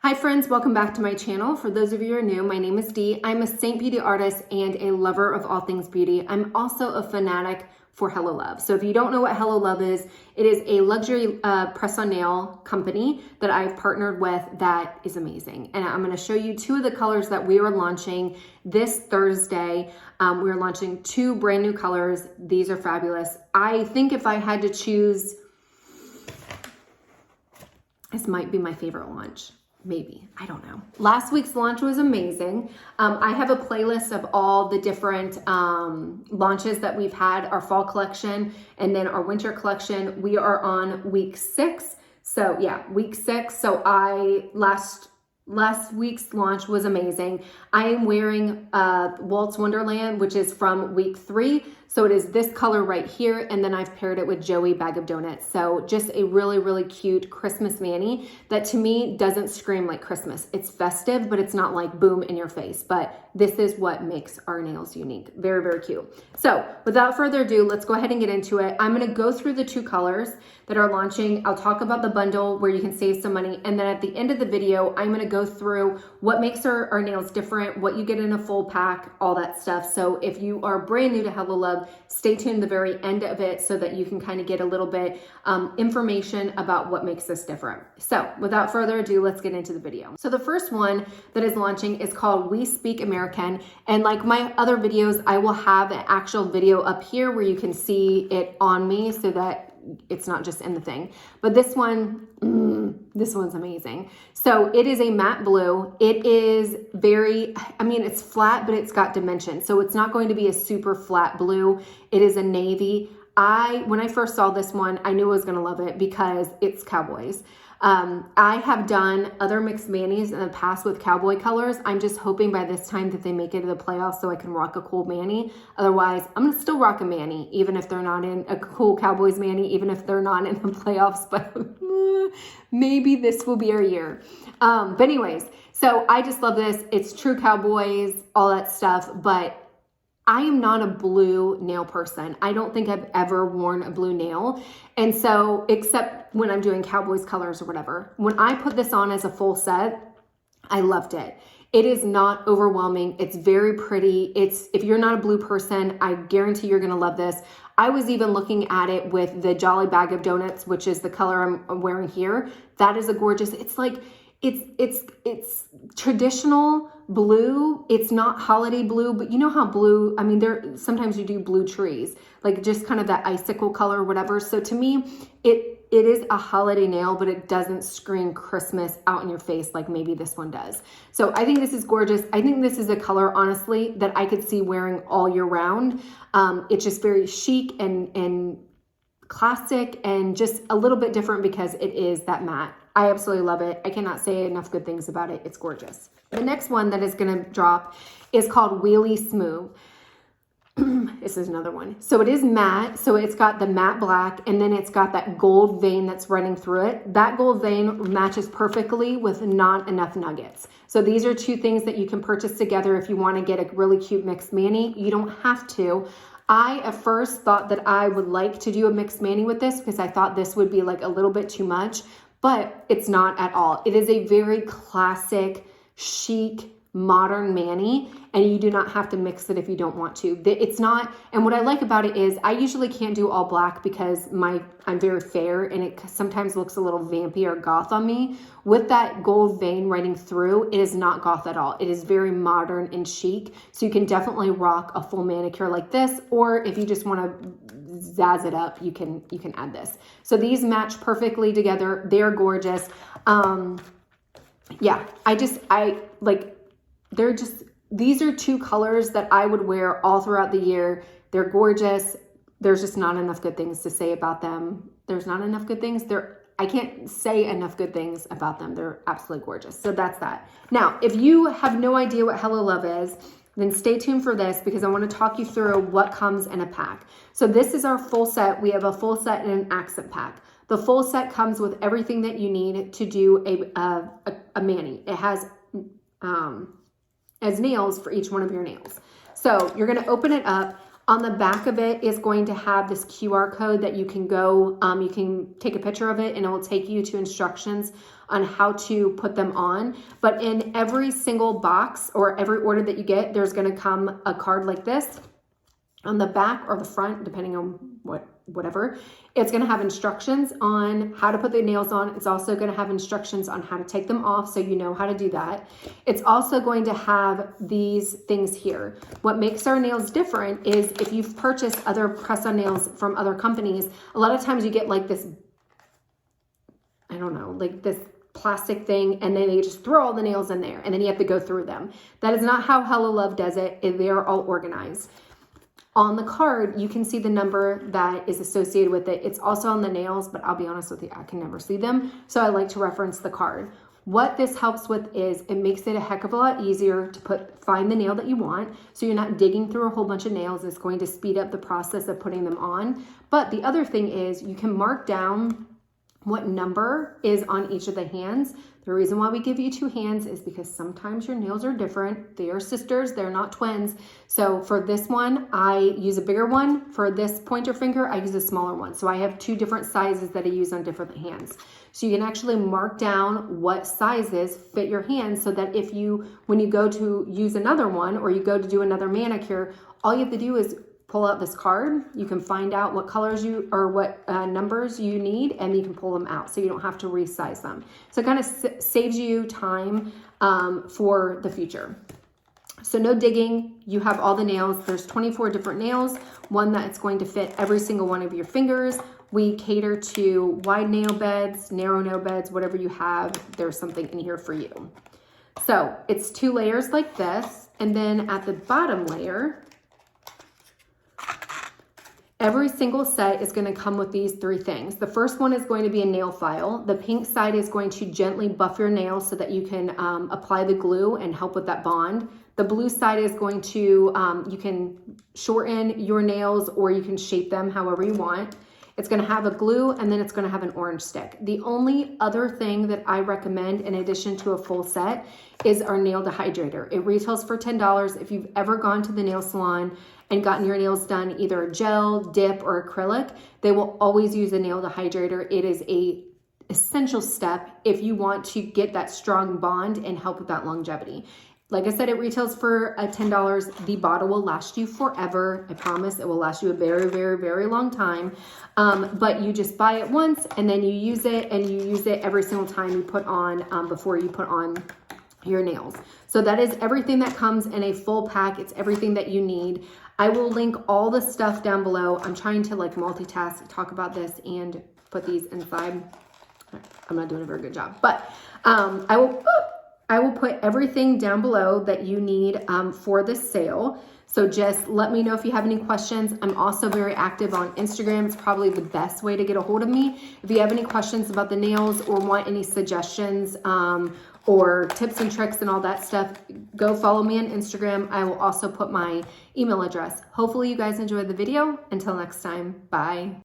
Hi friends, welcome back to my channel. For those of you who are new, my name is Dee. I'm a Seint beauty artist and a lover of all things beauty. I'm also a fanatic for Hello Love. So if you don't know what Hello Love is, it is a luxury press-on nail company that I've partnered with that is amazing. And I'm gonna show you two of the colors that we are launching this Thursday. We're launching two brand new colors. These are fabulous. I think if I had to choose, this might be my favorite launch. Maybe, I don't know. Last week's launch was amazing. I have a playlist of all the different launches that we've had, our fall collection and then our winter collection. We are on week 6. So yeah, week 6. So last week's launch was amazing. I am wearing Walt's Wonderland, which is from week 3. So it is this color right here. And then I've paired it with Joey Bag of Donuts. So just a really, really cute Christmas mani that to me doesn't scream like Christmas. It's festive, but it's not like boom in your face. But this is what makes our nails unique. Very, very cute. So without further ado, let's go ahead and get into it. I'm going to go through the two colors that are launching. I'll talk about the bundle where you can save some money. And then at the end of the video, I'm going to go through what makes our nails different, what you get in a full pack, all that stuff. So if you are brand new to Hello Love, stay tuned to the very end of it so that you can kind of get a little bit information about what makes this different. So without further ado, let's get into the video. So the first one that is launching is called We Speak American. And like my other videos, I will have an actual video up here where you can see it on me so that it's not just in the thing. But this one, this one's amazing. So it is a matte blue. It is very, it's flat, but it's got dimension. So it's not going to be a super flat blue. It is a navy. When I first saw this one, I knew I was going to love it because it's Cowboys. I have done other mixed manis in the past with cowboy colors. I'm just hoping by this time that they make it to the playoffs so I can rock a cool mani. Otherwise, I'm going to still rock a mani, even if they're not in a cool Cowboys mani, even if they're not in the playoffs, but maybe this will be our year. But anyways, so I just love this. It's true Cowboys, all that stuff, but I am not a blue nail person. I don't think I've ever worn a blue nail. And so, except when I'm doing Cowboys colors or whatever, when I put this on as a full set, I loved it. It is not overwhelming. It's very pretty. If you're not a blue person, I guarantee you're gonna love this. I was even looking at it with the Jolly Bag of Donuts, which is the color I'm wearing here. That is a gorgeous, it's like, it's traditional blue. It's not holiday blue, but you know how blue, sometimes you do blue trees, like just kind of that icicle color or whatever. So to me, it is a holiday nail, but it doesn't scream Christmas out in your face like maybe this one does. So I think this is gorgeous. I think this is a color, honestly, that I could see wearing all year round. It's just very chic and classic and just a little bit different because it is that matte. I absolutely love it. I cannot say enough good things about it. It's gorgeous. The next one that is going to drop is called Wheelie Smoo. This is another one. So it is matte. So it's got the matte black and then it's got that gold vein that's running through it. That gold vein matches perfectly with not enough nuggets. So these are two things that you can purchase together if you want to get a really cute mixed mani. You don't have to. I at first thought that I would like to do a mixed mani with this because I thought this would be like a little bit too much, but it's not at all. It is a very classic, chic, modern mani, and you do not have to mix it if you don't want to. It's not, and what I like about it is I usually can't do all black because I'm very fair and it sometimes looks a little vampy or goth on me. With that gold vein running through, it is not goth at all. It is very modern and chic, so you can definitely rock a full manicure like this, or if you just want to zazz it up, you can add this. So these match perfectly together. They're gorgeous. These are two colors that I would wear all throughout the year. They're gorgeous. There's just not enough good things to say about them. There's not enough good things. I can't say enough good things about them. They're absolutely gorgeous. So that's that. Now, if you have no idea what Hello Love is, then stay tuned for this because I want to talk you through what comes in a pack. So this is our full set. We have a full set and an accent pack. The full set comes with everything that you need to do a mani. It has as nails for each one of your nails. So you're going to open it up. On the back of it is going to have this QR code that you can go, you can take a picture of it and it will take you to instructions on how to put them on. But in every single box or every order that you get, there's going to come a card like this on the back or the front, depending on whatever. It's going to have instructions on how to put the nails on. It's also going to have instructions on how to take them off, so you know how to do that. It's also going to have these things here. What makes our nails different is if you've purchased other press-on nails from other companies, a lot of times you get like this, I don't know, like this plastic thing, and then they just throw all the nails in there and then you have to go through them. That is not how Hello Love does it. They are all organized. On the card, you can see the number that is associated with it. It's also on the nails, but I'll be honest with you, I can never see them. So I like to reference the card. What this helps with is it makes it a heck of a lot easier to find the nail that you want. So you're not digging through a whole bunch of nails. It's going to speed up the process of putting them on. But the other thing is you can mark down what number is on each of the hands. The reason why we give you 2 hands is because sometimes your nails are different. They are sisters, they're not twins. So for this one, I use a bigger one. For this pointer finger, I use a smaller one. So I have 2 different sizes that I use on different hands. So you can actually mark down what sizes fit your hands so that if when you go to use another one or you go to do another manicure, all you have to do is pull out this card. You can find out what colors what numbers you need, and you can pull them out so you don't have to resize them. So it kind of saves you time for the future. So no digging. You have all the nails. There's 24 different nails, one that's going to fit every single one of your fingers. We cater to wide nail beds, narrow nail beds, whatever you have. There's something in here for you. So it's 2 layers like this, and then at the bottom layer, every single set is going to come with these 3 things. The first one is going to be a nail file. The pink side is going to gently buff your nails so that you can apply the glue and help with that bond. The blue side is going to, you can shorten your nails or you can shape them however you want. It's going to have a glue, and then it's going to have an orange stick. The only other thing that I recommend in addition to a full set is our nail dehydrator. It retails for $10. If you've ever gone to the nail salon and gotten your nails done either a gel, dip, or acrylic, they will always use a nail dehydrator. It is a essential step if you want to get that strong bond and help with that longevity. Like I said, it retails for $10. The bottle will last you forever. I promise it will last you a very, very, very long time. But you just buy it once and then you use it, and you use it every single time you put on, before you put on your nails. So that is everything that comes in a full pack. It's everything that you need. I will link all the stuff down below. I'm trying to like multitask, talk about this and put these inside. I'm not doing a very good job, but I will put everything down below that you need for this sale. So just let me know if you have any questions. I'm also very active on Instagram. It's probably the best way to get a hold of me. If you have any questions about the nails or want any suggestions or tips and tricks and all that stuff, go follow me on Instagram. I will also put my email address. Hopefully you guys enjoyed the video. Until next time, bye.